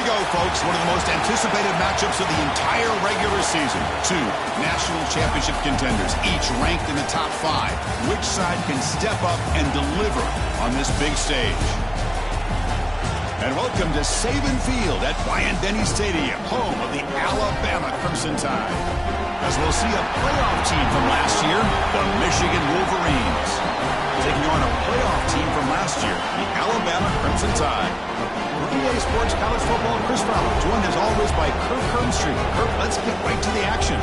we go, folks. One of the most anticipated matchups of the entire regular season. Two national championship contenders, each ranked in the top 5. Which side can step up and deliver on this big stage? And welcome to Saban Field at Bryant-Denny Stadium, home of the Alabama Crimson Tide. As we'll see a playoff team from last year, the Michigan Wolverines, taking on a playoff team from last year, the Alabama Crimson Tide. For EA Sports College Football, Chris Fowler, joined as always by Kirk Herbstreit. Kirk, let's get right to the action.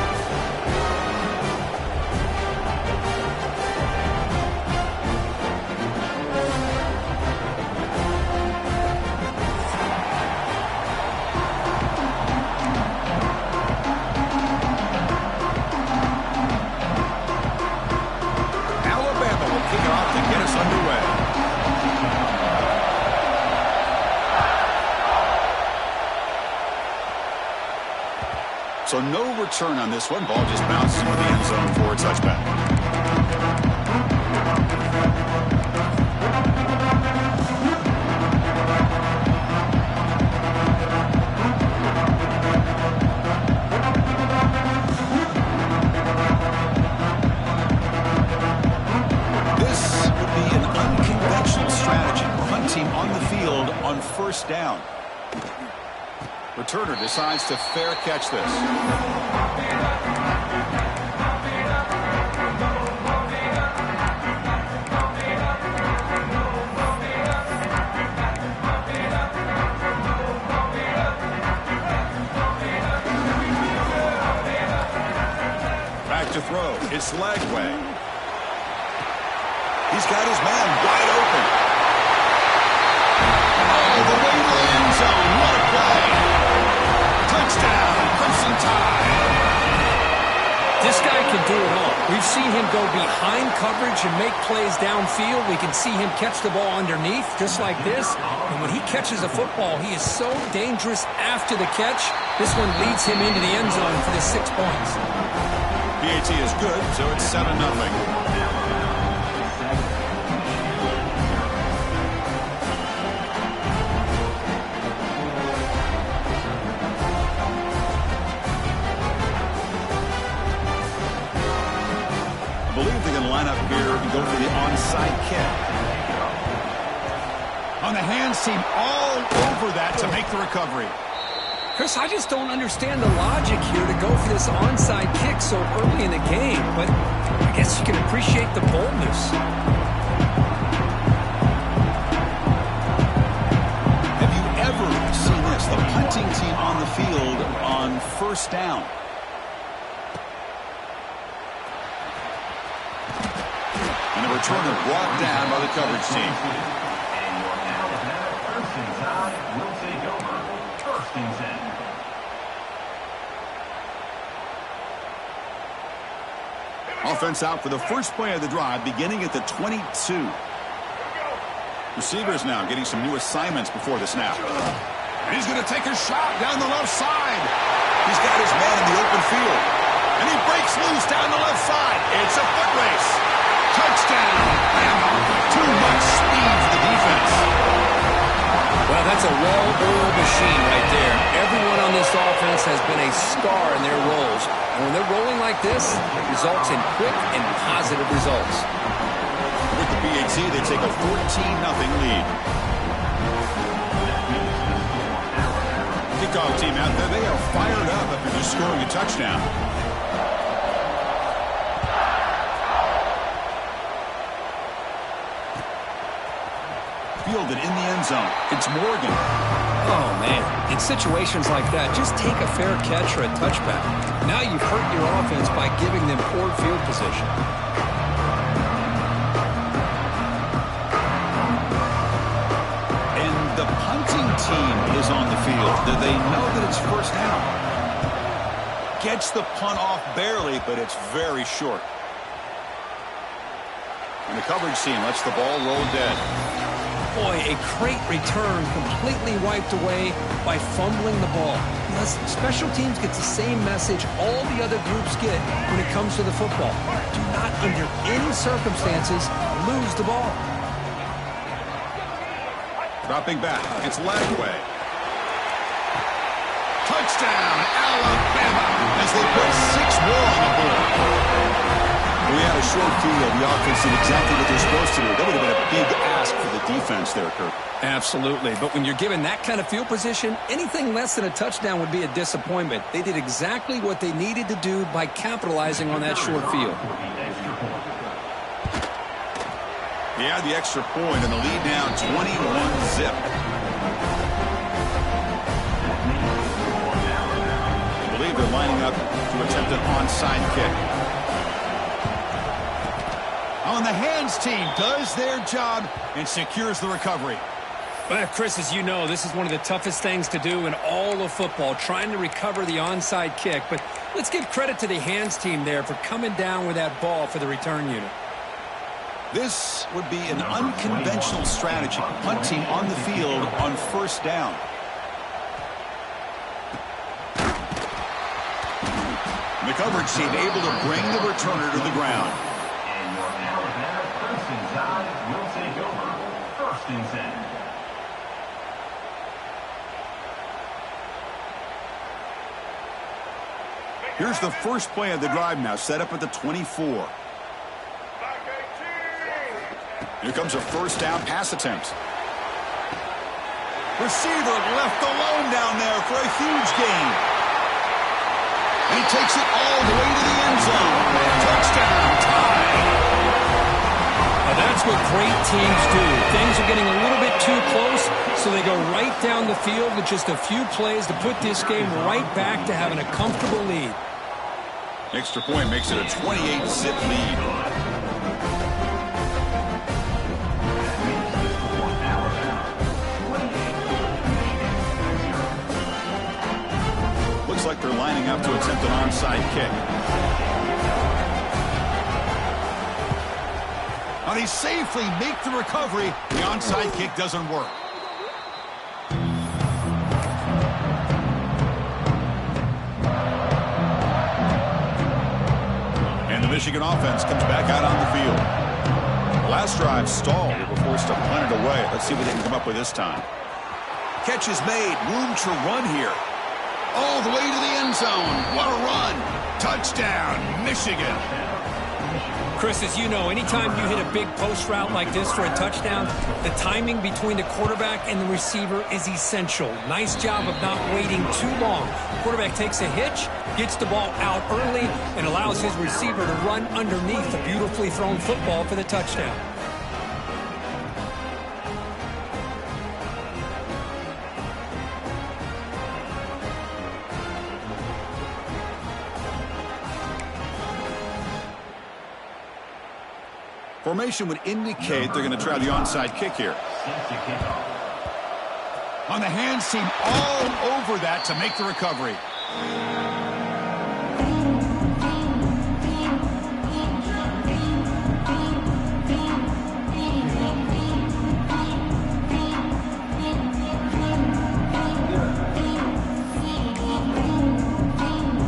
So no return on this one. Ball just bounces into the end zone for a touchback. This would be an unconventional strategy. Punting on the field on first down. Returner decides to fair catch this. Back to throw. It's Lagway. He's got his man wide open. All the way to the end zone. What a play. Touchdown, Crimson Tide. This guy can do it all. We've seen him go behind coverage and make plays downfield. We can see him catch the ball underneath, just like this. And when he catches a football, he is so dangerous after the catch. This one leads him into the end zone for the 6 points. PAT is good, so it's 7-0. Line up here and go for the onside kick. On the hands team all over that to make the recovery. Chris, I just don't understand the logic here to go for this onside kick so early in the game, but I guess you can appreciate the boldness. Have you ever seen this? The punting team on the field on first down. And the returner brought down by the coverage team. And your Alabama Crimson Tide will take over first and 10. Offense out for the first play of the drive, beginning at the 22. Receivers now getting some new assignments before the snap. And he's going to take a shot down the left side. He's got his man in the open field. And he breaks loose down the left side. It's a foot race. Touchdown, Bama. Too much speed for the defense. Well, that's a well-oiled machine right there. Everyone on this offense has been a star in their roles. And when they're rolling like this, it results in quick and positive results. With the PAT, they take a 14-0 lead. Kickoff team out there, they are fired up after just scoring a touchdown. Fielded in the end zone. It's Morgan. Oh, man. In situations like that, just take a fair catch or a touchback. Now you've hurt your offense by giving them poor field position. And the punting team is on the field. Do they know that it's first down? Gets the punt off barely, but it's very short. And the coverage team lets the ball roll dead. Boy, a great return completely wiped away by fumbling the ball. Plus, special teams gets the same message all the other groups get when it comes to the football. Do not, under any circumstances, lose the ball. Dropping back, it's Lagway. Touchdown, Alabama, as they put 6 more on the board. We had a short field. The offense did exactly what they're supposed to do. That would have been a big ask for the defense there, Kirk. Absolutely. But when you're given that kind of field position, anything less than a touchdown would be a disappointment. They did exactly what they needed to do by capitalizing on that short field. He had the extra point and the lead now 21-zip. I believe they're lining up to attempt an onside kick. On the hands team does their job and secures the recovery. Well, Chris, as you know, this is one of the toughest things to do in all of football, trying to recover the onside kick. But let's give credit to the hands team there for coming down with that ball for the return unit. This would be an unconventional strategy, punting on the field on first down. The coverage team able to bring the returner to the ground. And your Alabama Crimson Tide will take over 1st and 10. Here's the first play of the drive now, set up at the 24. Here comes a first down pass attempt. Receiver left alone down there for a huge gain. He takes it all the way to the end zone. Touchdown, tie. Now that's what great teams do. Things are getting a little bit too close, so they go right down the field with just a few plays to put this game right back to having a comfortable lead. Extra point makes it a 28-zip lead. Looks like they're lining up to attempt an onside kick. Now they safely make the recovery. The onside kick doesn't work. And the Michigan offense comes back out on the field. The last drive stalled. They were forced to punt it away. Let's see what they can come up with this time. Catch is made. Room to run here. All the way to the end zone. What a run. Touchdown, Michigan. Chris, as you know, anytime you hit a big post route like this for a touchdown, the timing between the quarterback and the receiver is essential. Nice job of not waiting too long. Quarterback takes a hitch, gets the ball out early, and allows his receiver to run underneath the beautifully thrown football for the touchdown. Formation would indicate they're going to try the onside kick here. On the hands team, all over that to make the recovery.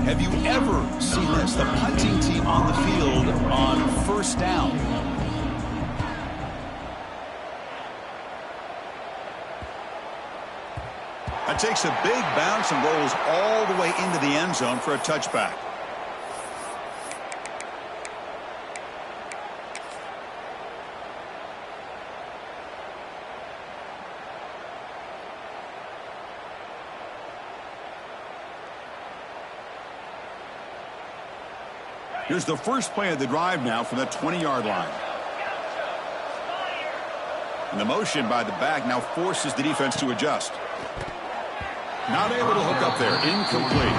Have you ever seen this? The punting team on the field on first down. That takes a big bounce and rolls all the way into the end zone for a touchback. Here's the first play of the drive now from the 20-yard line. And the motion by the back now forces the defense to adjust. Not able to hook up there. Incomplete.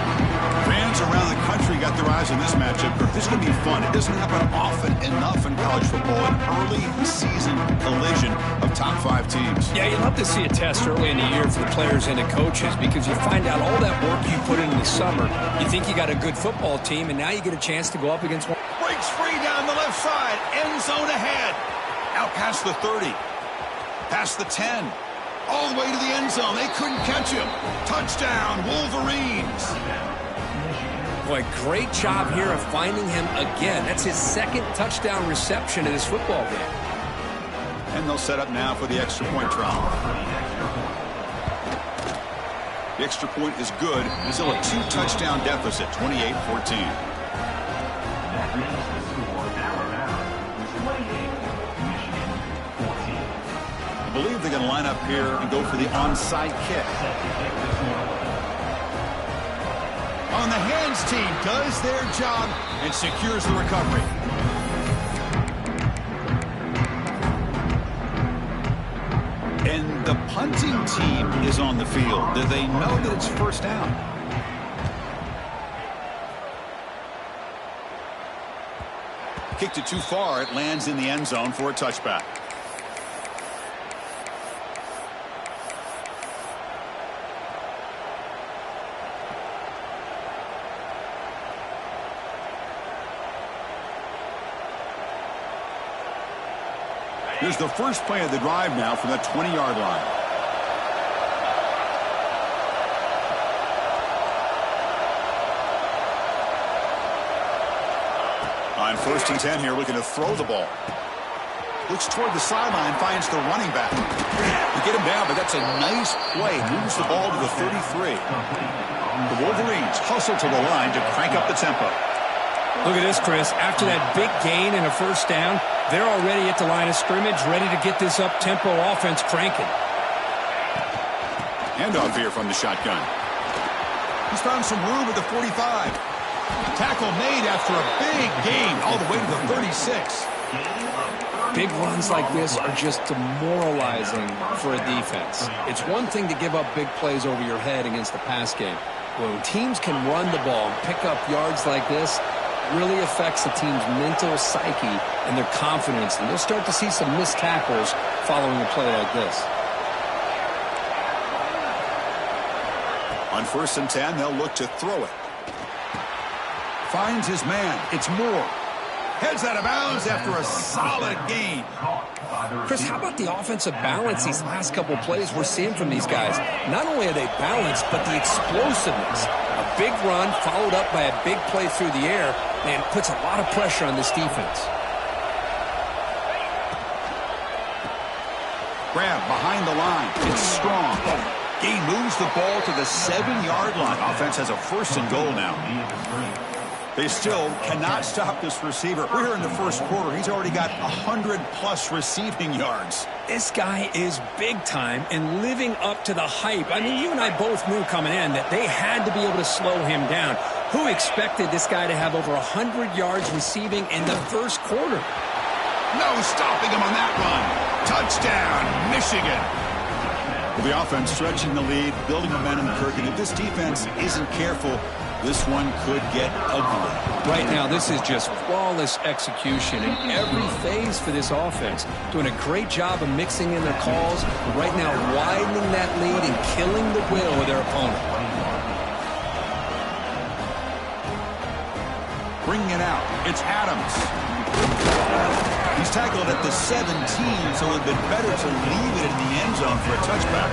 Fans around the country got their eyes on this matchup. This is going to be fun. It doesn't happen often enough in college football. An early season collision of top 5 teams. Yeah, you'd love to see a test early in the year for the players and the coaches because you find out all that work you put in the summer. You think you got a good football team, and now you get a chance to go up against one. Breaks free down the left side. End zone ahead. Out past the 30. Past the 10. All the way to the end zone. They couldn't catch him. Touchdown, Wolverines. Boy, great job here of finding him again. That's his second touchdown reception in this football game. And they'll set up now for the extra point try. The extra point is good. Still a 2-touchdown deficit, 28-14. That reaches the score. Alabama 28, Michigan 14. I believe they're going to line up here and go for the onside kick. Set to kick this one. On the hands team does their job and secures the recovery. And the punting team is on the field. Do they know that it's first down? Kicked it too far. It lands in the end zone for a touchback. Here's the first play of the drive now from the 20-yard line. On 1st and 10 here, looking to throw the ball. Looks toward the sideline, finds the running back. You get him down, but that's a nice play. Moves the ball to the 33. The Wolverines hustle to the line to crank up the tempo. Look at this, Chris. After that big gain and a first down, they're already at the line of scrimmage, ready to get this up-tempo offense cranking. Handoff here from the shotgun. He's found some room at the 45. Tackle made after a big gain all the way to the 36. Big runs like this are just demoralizing for a defense. It's one thing to give up big plays over your head against the pass game. When teams can run the ball and pick up yards like this, really affects the team's mental psyche and their confidence. And you'll start to see some missed tackles following a play like this. On 1st and 10, they'll look to throw it. Finds his man. It's Moore. Heads out of bounds after a solid gain. Chris, how about the offensive balance these last couple plays we're seeing from these guys? Not only are they balanced, but the explosiveness. A big run followed up by a big play through the air, and puts a lot of pressure on this defense. Grab behind the line. It's strong. Gain moves the ball to the 7-yard line. Offense has a 1st and goal now. They still cannot stop this receiver. We're here in the first quarter. He's already got 100-plus receiving yards. This guy is big time and living up to the hype. I mean, you and I both knew coming in that they had to be able to slow him down. Who expected this guy to have over 100 yards receiving in the first quarter? No stopping him on that run. Touchdown, Michigan. Well, the offense stretching the lead, building momentum, Kirk. And if this defense isn't careful, this one could get ugly. Right now, this is just flawless execution in every phase for this offense. Doing a great job of mixing in their calls. Right now, widening that lead and killing the will of their opponent. Bringing it out. It's Adams. He's tackled at the 17, so it would have been better to leave it in the end zone for a touchback.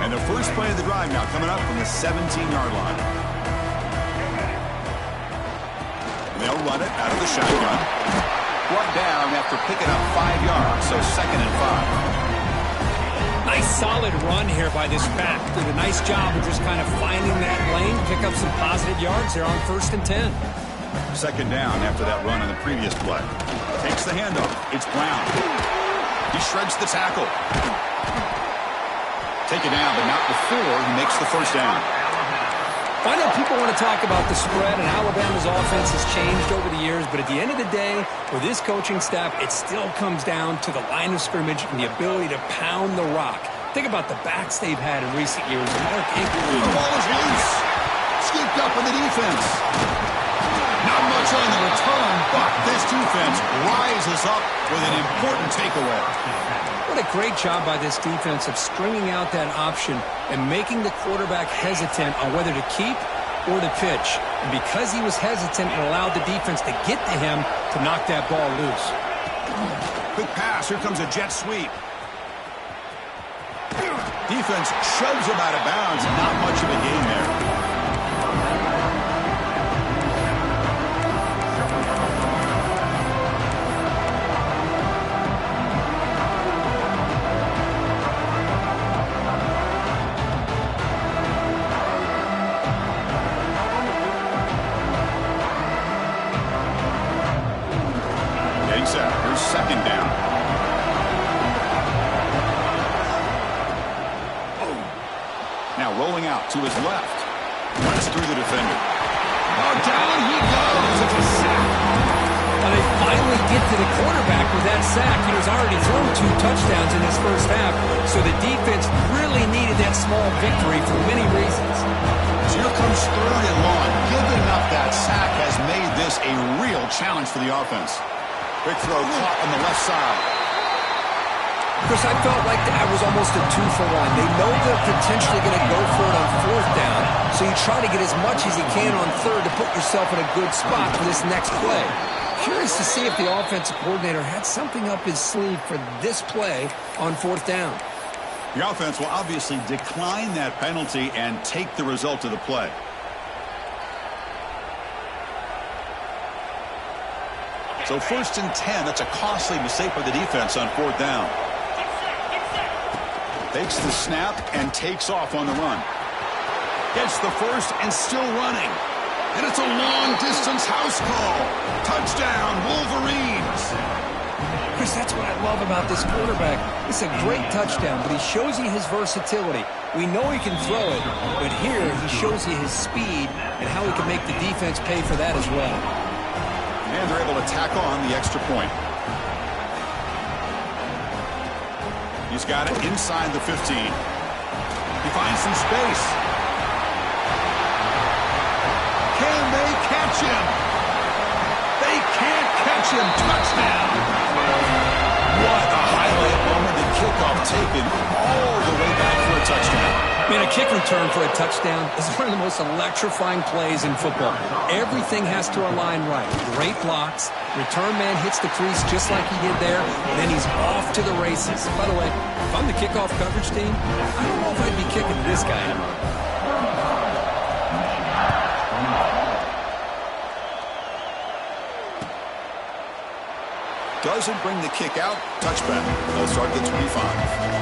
And the first play of the drive now coming up from the 17-yard line. And they'll run it out of the shotgun. Brought down after picking up 5 yards, so 2nd and 5. Nice solid run here by this back. Did a nice job of just kind of finding that lane, pick up some positive yards there on 1st and 10. 2nd down after that run on the previous play. Takes the handoff. It's Brown. He shreds the tackle. Take it down, but not before he makes the first down. I know people want to talk about the spread, and Alabama's offense has changed over the years, but at the end of the day, with this coaching staff, it still comes down to the line of scrimmage and the ability to pound the rock. Think about the backs they've had in recent years. Mark Ingram. The ball is loose. Scooped up in the defense. Not much on the return, but this defense rises up with an important takeaway. What a great job by this defense of stringing out that option and making the quarterback hesitant on whether to keep or to pitch. And because he was hesitant, it allowed the defense to get to him to knock that ball loose. Quick pass. Here comes a jet sweep. Defense shoves him out of bounds. Not much of a gain there. second down. Now rolling out to his left. Runs through the defender. Oh, down he goes. It's a sack. Now they finally get to the quarterback with that sack. He's already thrown 2 touchdowns in his first half, so the defense really needed that small victory for many reasons. So here comes 3rd and long. Giving up that sack has made this a real challenge for the offense. Big throw caught on the left side. Chris, I felt like that was almost a 2-for-1. They know they're potentially going to go for it on 4th down, so you try to get as much as you can on 3rd to put yourself in a good spot for this next play. Curious to see if the offensive coordinator had something up his sleeve for this play on 4th down. The offense will obviously decline that penalty and take the result of the play. So 1st and 10, that's a costly mistake by the defense on 4th down. Takes the snap and takes off on the run. Gets the first and still running. And it's a long-distance house call. Touchdown, Wolverines. Chris, that's what I love about this quarterback. It's a great touchdown, but he shows you his versatility. We know he can throw it, but here he shows you his speed and how he can make the defense pay for that as well. And they're able to tack on the extra point. He's got it inside the 15. He finds some space. Can they catch him? They can't catch him. Touchdown. What a highlight moment. The kickoff taken all the way back for a touchdown. Man, a kick return for a touchdown is one of the most electrifying plays in football. Everything has to align right. Great blocks. Return man hits the crease just like he did there, and then he's off to the races. By the way, if I'm the kickoff coverage team, I don't know if I'd be kicking this guy anymore. Doesn't bring the kick out. Touchback. They'll start at the 25.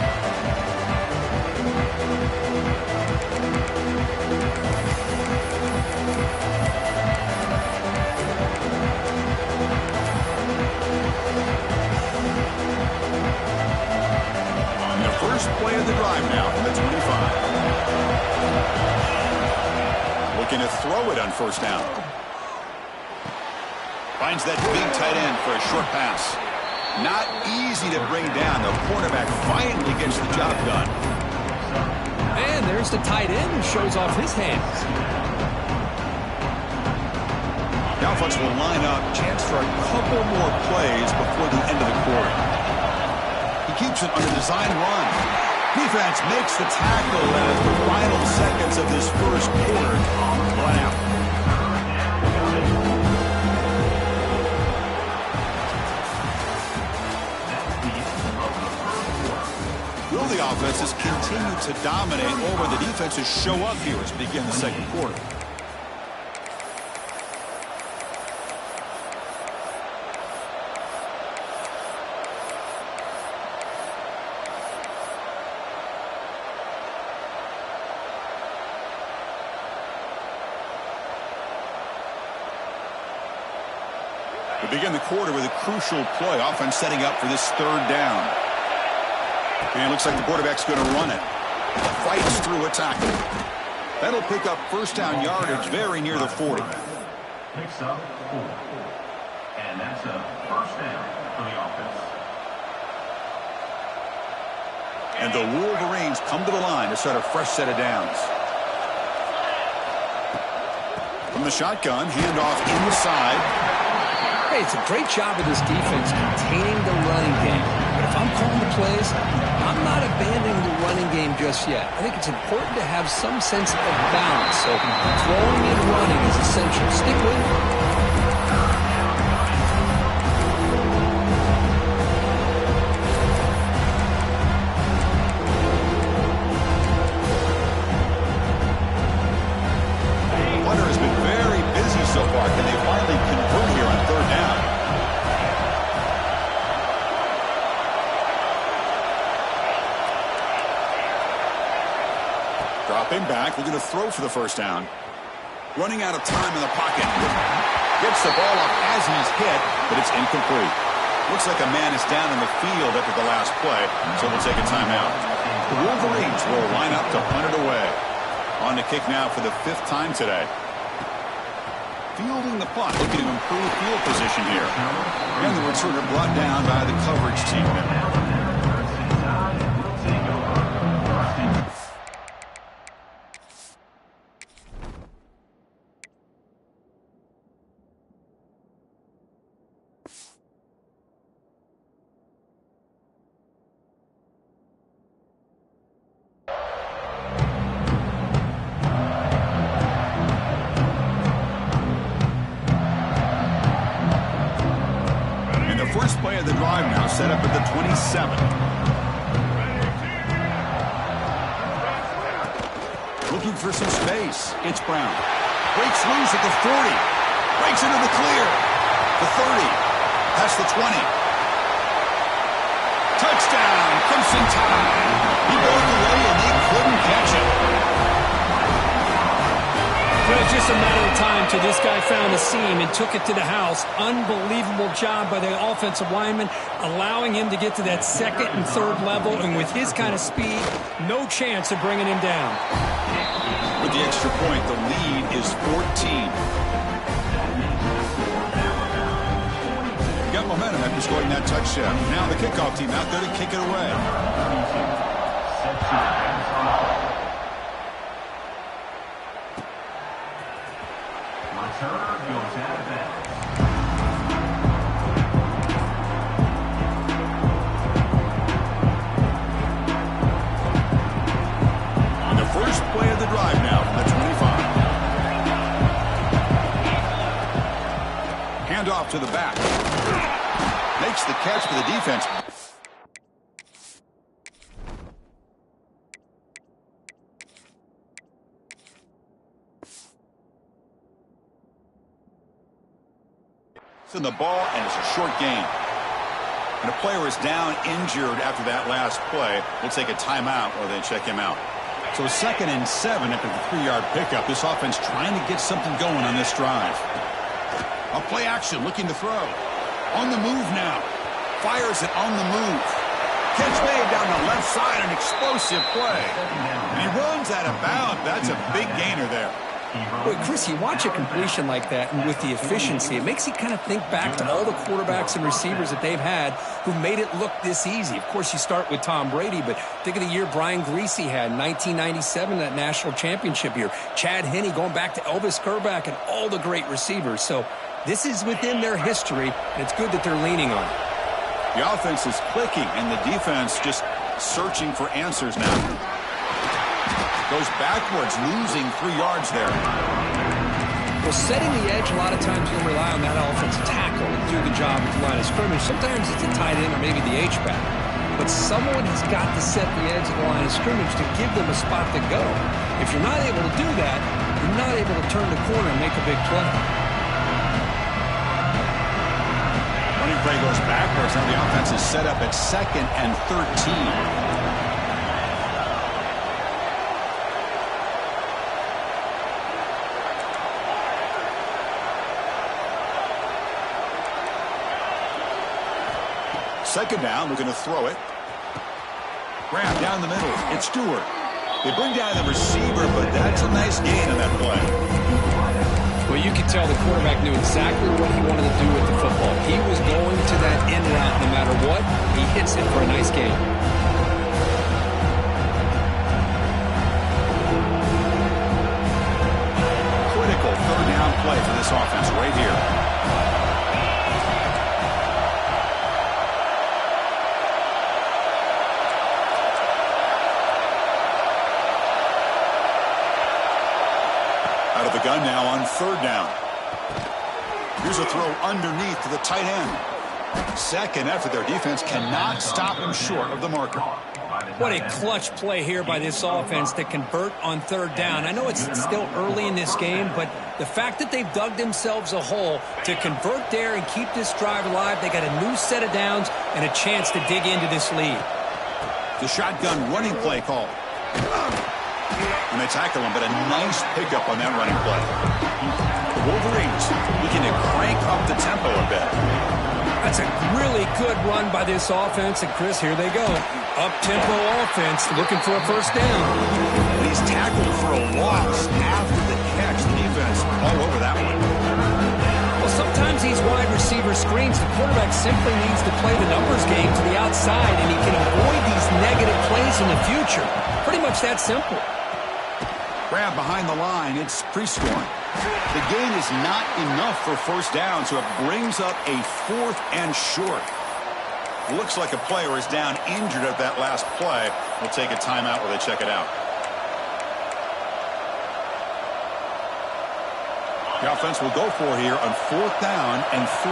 First play of the drive now from the 25. Looking to throw it on 1st down. Finds that big tight end for a short pass. Not easy to bring down. The cornerback finally gets the job done. And there's the tight end who shows off his hands. The offense will line up. Chance for a couple more plays before the end of the quarter. Keeps it on a design run. Defense makes the tackle as the final seconds of this first quarter run out. Will the offenses continue to dominate, or will the defenses show up here as we begin the second quarter? We begin the quarter with a crucial play. Offense setting up for this 3rd down. And it looks like the quarterback's going to run it. Fights through a tackle. That'll pick up 1st down yardage very near the 40. Picks up 4. And that's a 1st down for the offense. And the Wolverines come to the line to start a fresh set of downs. From the shotgun, handoff inside. Hey, it's a great job of this defense containing the running game. But if I'm calling the plays, I'm not abandoning the running game just yet. I think it's important to have some sense of balance. So throwing and running is essential. Stick with it. Dropping back, looking to throw for the 1st down. Running out of time in the pocket. Gets the ball up as he's hit, but it's incomplete. Looks like a man is down in the field after the last play, so we'll take a timeout. The Wolverines will line up to punt it away. On to kick now for the 5th time today. Fielding the punt, looking to improve field position here. And the returner brought down by the coverage team there. First play of the drive now set up at the 27. Looking for some space. It's Brown. Breaks loose at the 40. Breaks into the clear. The 30. Past the 20. Touchdown. Crimson Tide. He broke away and they couldn't catch him. Well, it's just a matter of time till this guy found a seam and took it to the house. Unbelievable job by the offensive lineman, allowing him to get to that 2nd and 3rd level. And with his kind of speed, no chance of bringing him down. With the extra point, the lead is 14. Got momentum after scoring that touchdown. Now the kickoff team out there to kick it away. On the first play of the drive now from the 25. Handoff to the back. Makes the catch for the defense. In the ball, and it's a short gain. And a player is down injured after that last play. We'll take a timeout or they check him out. So 2nd and 7 after the 3-yard pickup. This offense trying to get something going on this drive. A play action, looking to throw. On the move now. Fires it on the move. Catch made down the left side, an explosive play. And he runs out of bounds. That's a big gainer there. Boy, Chris, you watch a completion like that, and with the efficiency, it makes you kind of think back to all the quarterbacks and receivers that they've had who made it look this easy. Of course, you start with Tom Brady, but think of the year Brian Griese had in 1997, that national championship year. Chad Henne going back to Elvis Kerback and all the great receivers. So this is within their history, and it's good that they're leaning on it. The offense is clicking, and the defense just searching for answers now. Goes backwards, losing 3 yards there. Well, setting the edge, a lot of times you'll rely on that offensive tackle to do the job at the line of scrimmage. Sometimes it's a tight end or maybe the H-back. But someone has got to set the edge of the line of scrimmage to give them a spot to go. If you're not able to do that, you're not able to turn the corner and make a big play. Running play goes backwards. Now the offense is set up at 2nd and 13. Second down, looking to throw it. Grab down the middle. It's Stewart. They bring down the receiver, but that's a nice gain on that play. Well, you can tell the quarterback knew exactly what he wanted to do with the football. He was going to that end route no matter what. He hits it for a nice gain. Critical 3rd down play for this offense right here. Out of the gun now on 3rd down. Here's a throw underneath to the tight end. Second effort, their defense cannot stop him short of the marker. What a clutch play here by this offense to convert on 3rd down. I know it's still early in this game, but the fact that they've dug themselves a hole to convert there and keep this drive alive, they got a new set of downs and a chance to dig into this lead. The shotgun running play call. And they tackle him, but a nice pickup on that running play. The Wolverines looking to crank up the tempo a bit. That's That's a really good run by this offense. And, Chris, here they go. Up-tempo offense looking for a first down. He's tackled for a loss after the catch. The defense all over that one. Well, sometimes these wide receiver screens, the quarterback simply needs to play the numbers game to the outside, and he can avoid these negative plays in the future. Pretty much that simple. Grab behind the line. It's pre-scoring. The gain is not enough for first down, so it brings up a 4th and short. Looks like a player is down injured at that last play. We'll take a timeout while they check it out. The offense will go for here on 4th down and 3.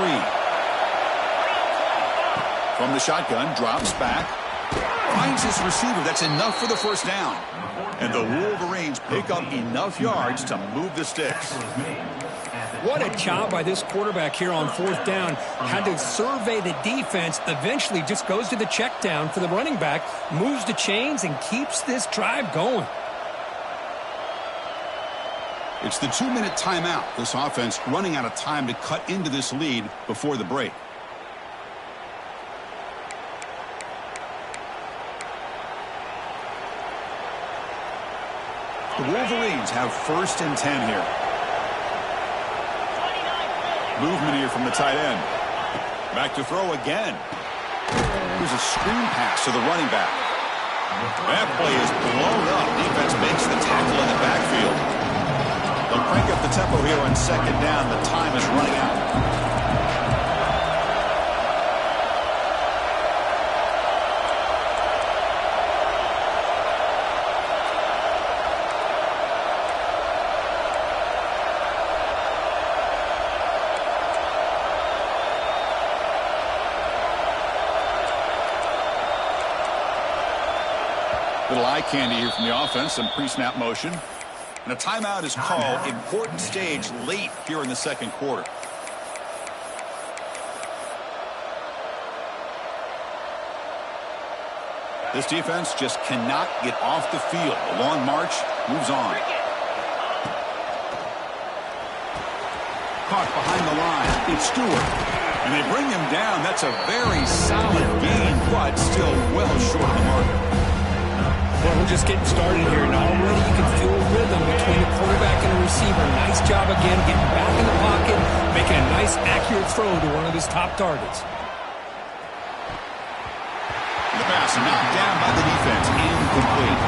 From the shotgun, drops back. Finds his receiver. That's enough for the first down. And the Wolverines pick up enough yards to move the sticks. What a job by this quarterback here on 4th down. Had to survey the defense. Eventually just goes to the check down for the running back. Moves the chains and keeps this drive going. It's the 2-minute timeout. This offense running out of time to cut into this lead before the break. The Wolverines have 1st and 10 here. Movement here from the tight end. Back to throw again. Here's a screen pass to the running back. That play is blown up. Defense makes the tackle in the backfield. They'll crank up the tempo here on 2nd down. The time is running out. Little eye candy here from the offense, some pre-snap motion. And a timeout is called. Important stage late here in the 2nd quarter. This defense just cannot get off the field. A long march moves on. Caught behind the line. It's Stewart. And they bring him down. That's a very solid gain, but still well short of the mark. Well, we're just getting started here, and already you can feel a rhythm between the quarterback and the receiver. Nice job again getting back in the pocket, making a nice, accurate throw to one of his top targets. The pass knocked down by the defense. Incomplete.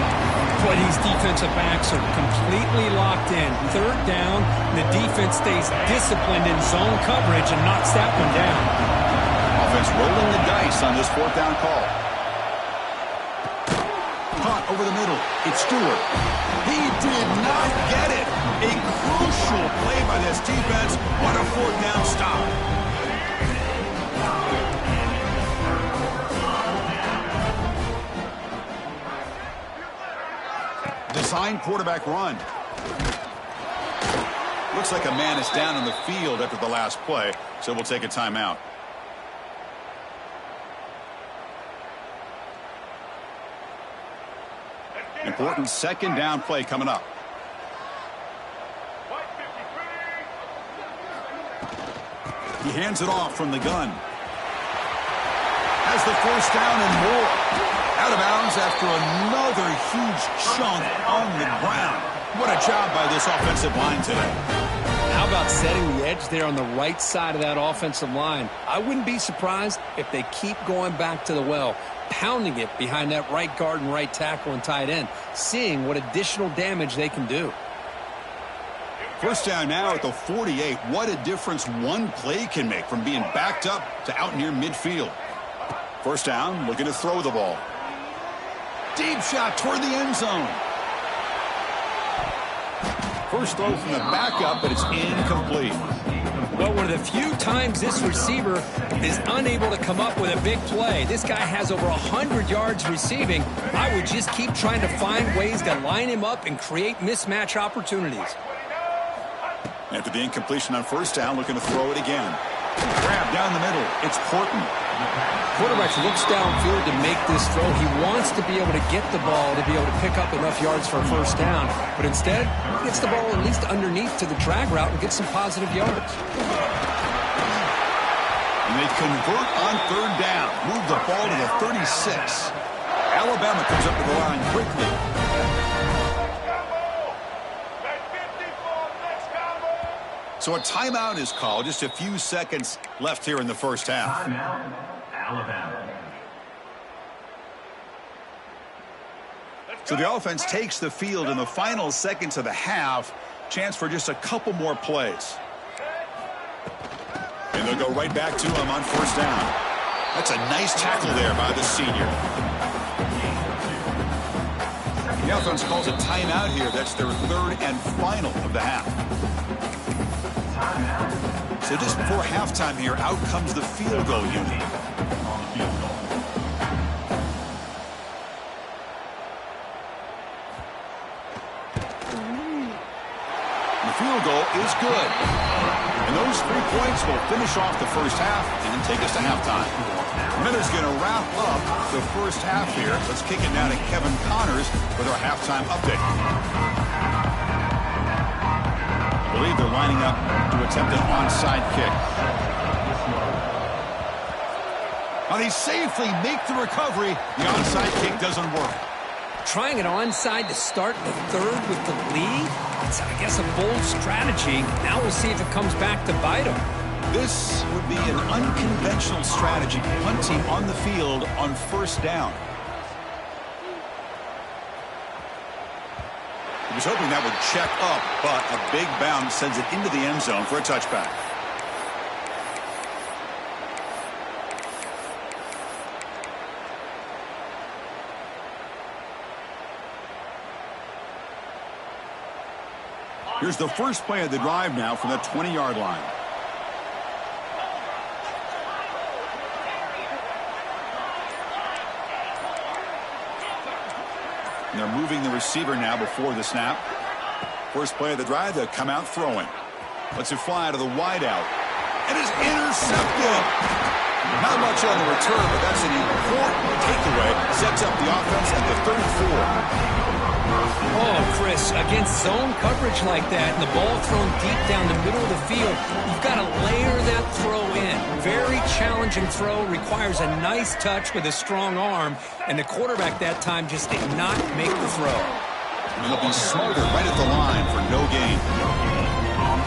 Boy, these defensive backs are completely locked in. 3rd down, the defense stays disciplined in zone coverage and knocks that one down. Offense rolling the dice on this 4th down call. Caught over the middle. It's Stewart. He did not get it. A crucial play by this defense. What a 4th down stop. Design quarterback run. Looks like a man is down on the field after the last play, so we'll take a timeout. Important 2nd down play coming up. He hands it off from the gun. Has the 1st down and more. Out of bounds after another huge chunk on the ground. What a job by this offensive line today. How about setting the edge there on the right side of that offensive line? I wouldn't be surprised if they keep going back to the well, pounding it behind that right guard and right tackle and tight end, seeing what additional damage they can do. 1st down now at the 48. What a difference one play can make from being backed up to out near midfield. 1st down, looking to throw the ball. Deep shot toward the end zone. First throw from the backup, but it's incomplete. Well, one of the few times this receiver is unable to come up with a big play. This guy has over 100 yards receiving. I would just keep trying to find ways to line him up and create mismatch opportunities. After the incompletion on 1st down, looking to throw it again. Grab down the middle. It's Horton. Quarterback looks downfield to make this throw. He wants to be able to get the ball to be able to pick up enough yards for a 1st down. But instead, he gets the ball at least underneath to the drag route and gets some positive yards. And they convert on third down. Move the ball to the 36. Alabama comes up to the line quickly. So a timeout is called. Just a few seconds left here in the first half. Timeout, Alabama. So the offense takes the field in the final seconds of the half. Chance for just a couple more plays. And they'll go right back to him on first down. That's a nice tackle there by the senior. The offense calls a timeout here. That's their third and final of the half. So just before halftime here, out comes the field goal unit. The field goal is good. And those 3 points will finish off the first half and take us to halftime. Miller's going to wrap up the first half here. Let's kick it now to Kevin Connors with our halftime update. I believe they're lining up to attempt an onside kick. Now they safely make the recovery. The onside kick doesn't work. Trying an onside to start the third with the lead? It's, I guess, a bold strategy. Now we'll see if it comes back to bite them. This would be an unconventional strategy, punting on the field on first down. He was hoping that would check up, but a big bounce sends it into the end zone for a touchback. Here's the first play of the drive now from the 20-yard line. And they're moving the receiver now before the snap. First play of the drive, they'll come out throwing. Lets it fly to the wideout. And is intercepted. Not much on the return, but that's an important takeaway. Sets up the offense at the 34. Oh, Chris, against zone coverage like that and the ball thrown deep down the middle of the field, you've got to layer that throw in. Very challenging throw, requires a nice touch with a strong arm, and the quarterback that time just did not make the throw. And they'll be smarter right at the line for no gain.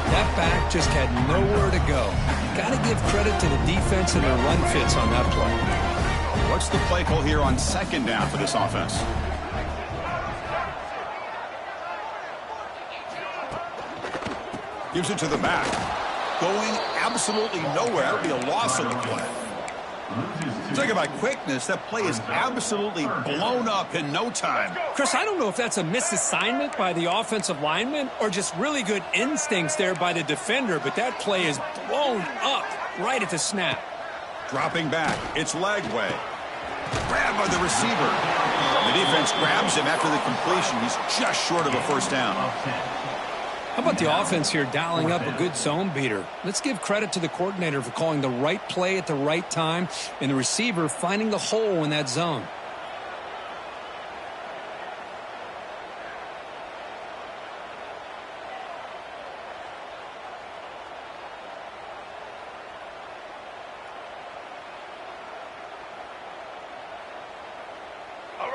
That back just had nowhere to go. Got to give credit to the defense and their run fits on that play. What's the play call here on second down for this offense? Gives it to the back. Going absolutely nowhere. It'll be a loss on the play. Talking about quickness, that play is absolutely blown up in no time. Chris, I don't know if that's a misassignment by the offensive lineman or just really good instincts there by the defender, but that play is blown up right at the snap. Dropping back. It's Lagway. Grabbed by the receiver. The defense grabs him after the completion. He's just short of a first down. How about the offense here dialing up a good zone beater? Let's give credit to the coordinator for calling the right play at the right time and the receiver finding the hole in that zone.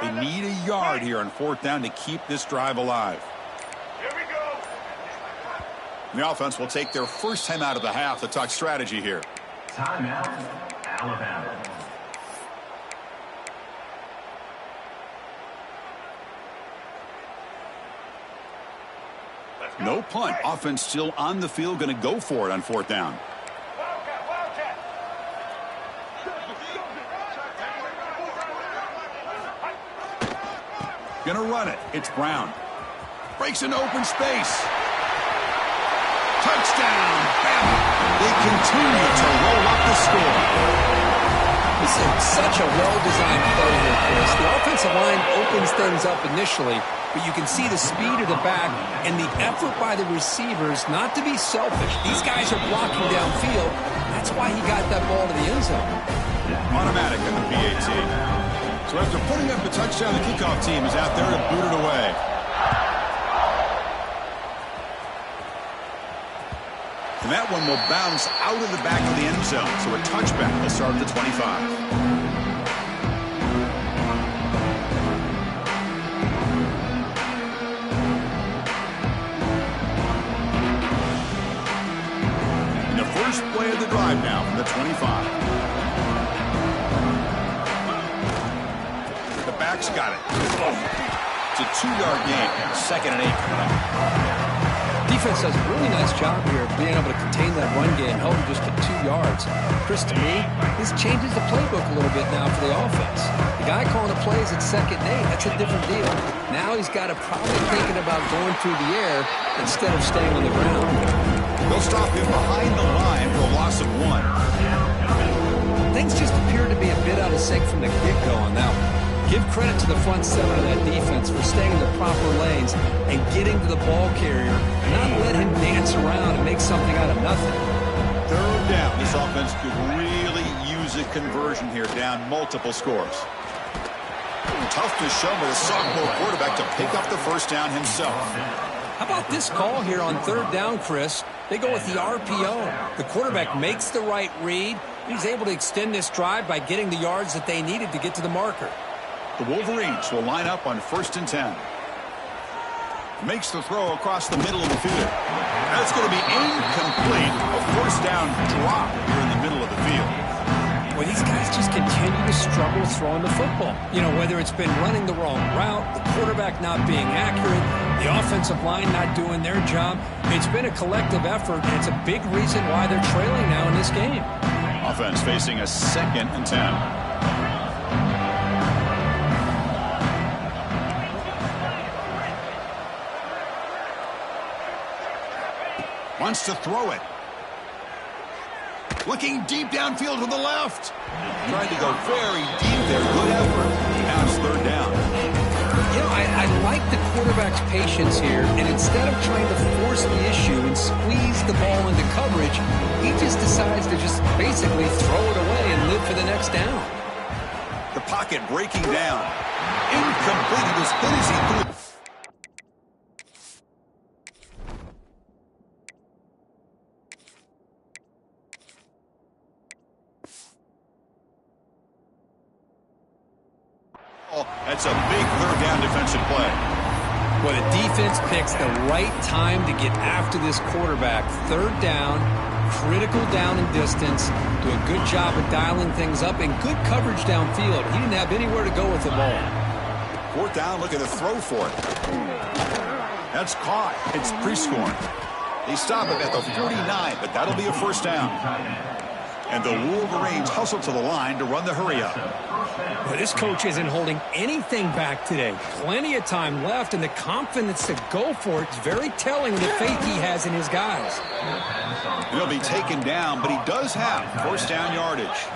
They need a yard here on fourth down to keep this drive alive. The offense will take their first time out of the half to talk strategy here. Timeout, Alabama. No punt. Offense still on the field, going to go for it on fourth down. Going to run it. It's Brown. Breaks into open space. Touchdown! They continue to roll up the score. This is such a well-designed play here, Chris. The offensive line opens things up initially, but you can see the speed of the back and the effort by the receivers not to be selfish. These guys are blocking downfield. That's why he got that ball to the end zone. Automatic on the PAT. So after putting up the touchdown, the kickoff team is out there to boot it away. And that one will bounce out of the back of the end zone. So a touchback will start at the 25. First play of the drive now from the 25. The back's got it. It's a 2-yard gain. 2nd and 8 coming up. Defense does a really nice job here of being able to contain that run game, held him just to 2 yards. Chris, to me, this changes the playbook a little bit now for the offense. The guy calling the plays at 2nd and 8, that's a different deal. Now he's got to probably thinking about going through the air instead of staying on the ground. They'll stop him behind the line for a loss of 1. Things just appear to be a bit out of sync from the get-go on that one. Give credit to the front 7 of that defense for staying in the proper lanes and getting to the ball carrier and not let him dance around and make something out of nothing. 3rd down. This offense could really use a conversion here, down multiple scores. Toughness shown by the sophomore quarterback to pick up the first down himself. How about this call here on 3rd down, Chris? They go with the RPO. The quarterback makes the right read. He's able to extend this drive by getting the yards that they needed to get to the marker. The Wolverines will line up on 1st and 10. Makes the throw across the middle of the field. That's going to be incomplete. A 1st down drop here in the middle of the field. Well, these guys just continue to struggle throwing the football. You know, whether it's been running the wrong route, the quarterback not being accurate, the offensive line not doing their job. It's been a collective effort, and it's a big reason why they're trailing now in this game. Offense facing a 2nd and 10. Wants to throw it. Looking deep downfield to the left. Trying to go very deep there. Good effort. Now it's 3rd down. You know, I like the quarterback's patience here, and instead of trying to force the issue and squeeze the ball into coverage, he just decides to just basically throw it away and live for the next down. The pocket breaking down. Incomplete. It was good as he threw it. That's a big 3rd down defensive play. Well, the defense picks the right time to get after this quarterback. 3rd down, critical down and distance. Do a good job of dialing things up and good coverage downfield. He didn't have anywhere to go with the ball. 4th down, look at the throw for it. That's caught. It's pre-scoring. They stop it at the 49, but that'll be a 1st down. And the Wolverines hustle to the line to run the hurry-up. Well, this coach isn't holding anything back today. Plenty of time left, and the confidence to go for it is very telling of the faith he has in his guys. He'll be taken down, but he does have 1st down yardage.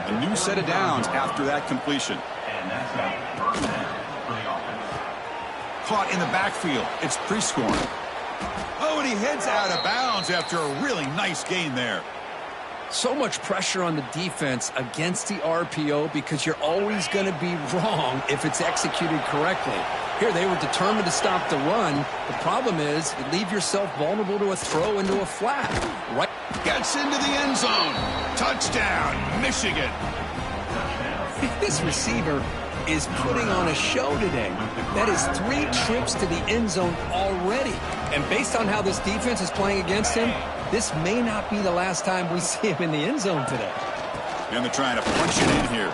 A new set of downs after that completion. Caught in the backfield. It's pre-scoring. Oh, and he heads out of bounds after a really nice gain there. So much pressure on the defense against the RPO because you're always going to be wrong if it's executed correctly. Here, they were determined to stop the run. The problem is you leave yourself vulnerable to a throw into a flat. Right. Gets into the end zone. Touchdown, Michigan. This receiver is putting on a show today. That is 3 trips to the end zone already. And based on how this defense is playing against him, this may not be the last time we see him in the end zone today. And they're trying to punch it in here.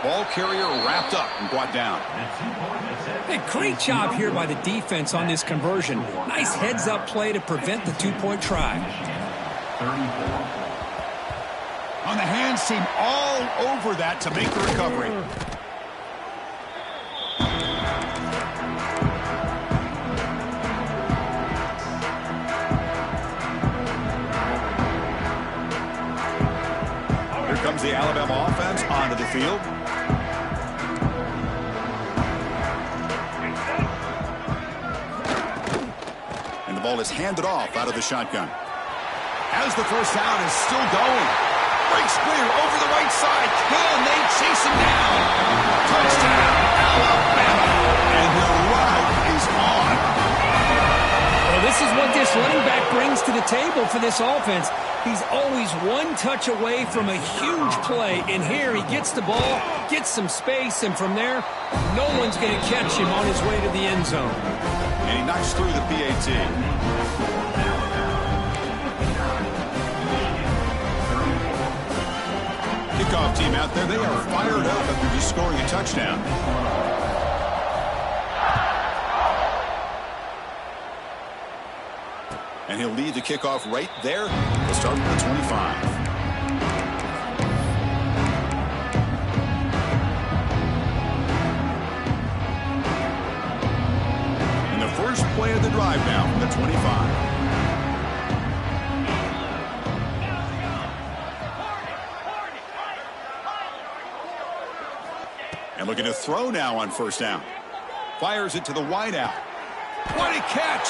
Ball carrier wrapped up and brought down. Hey, great job here by the defense on this conversion. Nice heads-up play to prevent the 2-point try. On the hands team all over that to make the recovery. Comes the Alabama offense onto the field. And the ball is handed off out of the shotgun. As the 1st down is still going. Breaks clear over the right side. Can they chase him down? Touchdown, Alabama. And the route is on. Well, this This is what this running back brings to the table for this offense. He's always one touch away from a huge play, and here he gets the ball, gets some space, and from there, no one's going to catch him on his way to the end zone. And he knocks through the PAT. Kickoff team out there, they are fired up after just scoring a touchdown. And he'll lead the kickoff right there. We'll start with the 25. And the first play of the drive now from the 25. And looking to throw now on first down. Fires it to the wideout. What a catch!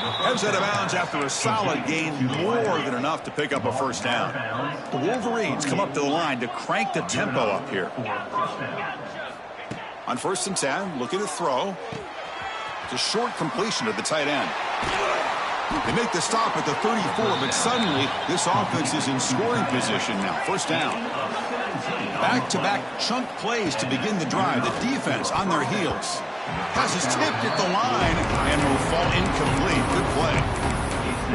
Heads out of bounds after a solid gain, more than enough to pick up a first down. The Wolverines come up to the line to crank the tempo up here. On 1st and 10, looking to throw. It's a short completion to the tight end. They make the stop at the 34, but suddenly this offense is in scoring position now. First down. Back-to-back chunk plays to begin the drive. The defense on their heels. Pass is tipped at the line and will fall incomplete. Good play.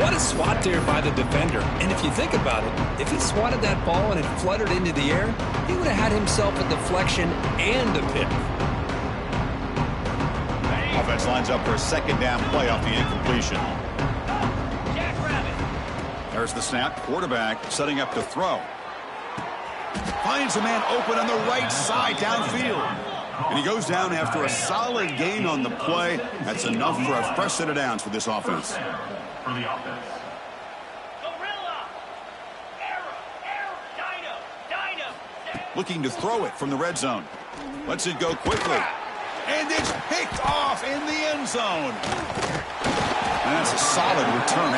What a swat there by the defender. And if you think about it, if he swatted that ball and it fluttered into the air, he would have had himself a deflection and a pick. Offense lines up for a second down play off the incompletion. There's the snap. Quarterback setting up to throw. Finds a man open on the right side downfield. And he goes down after a solid gain on the play. That's enough for a fresh set of downs for this offense. Looking to throw it from the red zone. Lets it go quickly. And it's picked off in the end zone. And that's a solid return.